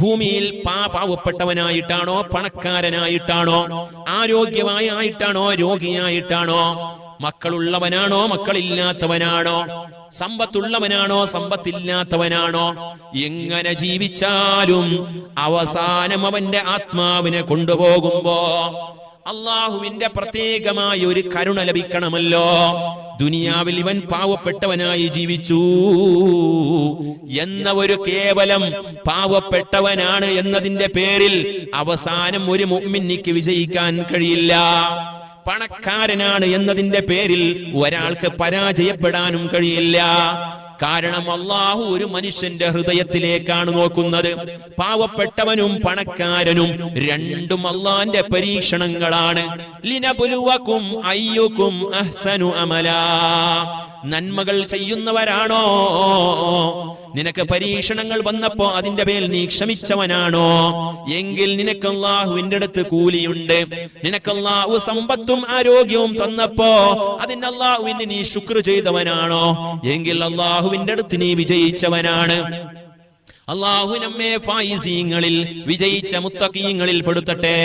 ഭൂമിയിൽ പാവപ്പെട്ടവനായിട്ടാണോ പണക്കാരനായിട്ടാണോ, ആരോഗ്യമായിട്ടാണോ രോഗിയായിട്ടാണോ, മക്കളുള്ളവനാണോ മക്കളില്ലാത്തവനാണോ, സമ്പത്തുള്ളവനാണോ സമ്പത്തില്ലാത്തവനാണോ, എങ്ങനെ ജീവിച്ചാലും അവസാനം അവന്റെ ആത്മാവിനെ കൊണ്ടുപോകുമ്പോ അള്ളാഹുവിന്റെ പ്രത്യേകമായ ഒരു കരുണ ലഭിക്കണമല്ലോ. ദുനിയാവിൽ ഇവൻ പാവപ്പെട്ടവനായി ജീവിച്ചു എന്ന ഒരു കേവലം പാവപ്പെട്ടവനാണ് എന്നതിന്റെ പേരിൽ അവസാനം ഒരു മുഅ്മിനിക്ക് വിജയിക്കാൻ കഴിയില്ല. പണക്കാരനാണ് എന്നതിന്റെ പേരിൽ ഒരാൾക്ക് പരാജയപ്പെടാനും കഴിയില്ല. കാരണം അള്ളാഹു ഒരു മനുഷ്യന്റെ ഹൃദയത്തിലേക്കാണ് നോക്കുന്നത്. പാവപ്പെട്ടവനും പണക്കാരനും രണ്ടും അള്ളാന്റെ പരീക്ഷണങ്ങളാണ്. ലിനബ്ലുവകും അയ്യുകും അഹ്സനു അമലാ. നന്മകൾ ചെയ്യുന്നവരാണോ, നിനക്ക് പരീക്ഷണങ്ങൾ വന്നപ്പോ അതിന്റെ പേരിൽ നീ ക്ഷമിച്ചവനാണോ, എങ്കിൽ നിനക്ക് അല്ലാഹുവിന്റെ അടുത്ത് കൂലിയുണ്ട്. നിനക്ക് അല്ലാഹു സമ്പത്തും ആരോഗ്യവും തന്നപ്പോ അതിന് അല്ലാഹുവിന് നീ ശുക്ർ ചെയ്തവനാണോ, എങ്കിൽ അല്ലാഹുവിന്റെ അടുത്ത് നീ വിജയിച്ചവനാണ്. അല്ലാഹു നമ്മെ ഫായിസീങ്ങളിൽ വിജയിച്ച മുത്തഖീങ്ങളിൽ പെടുത്തട്ടെ.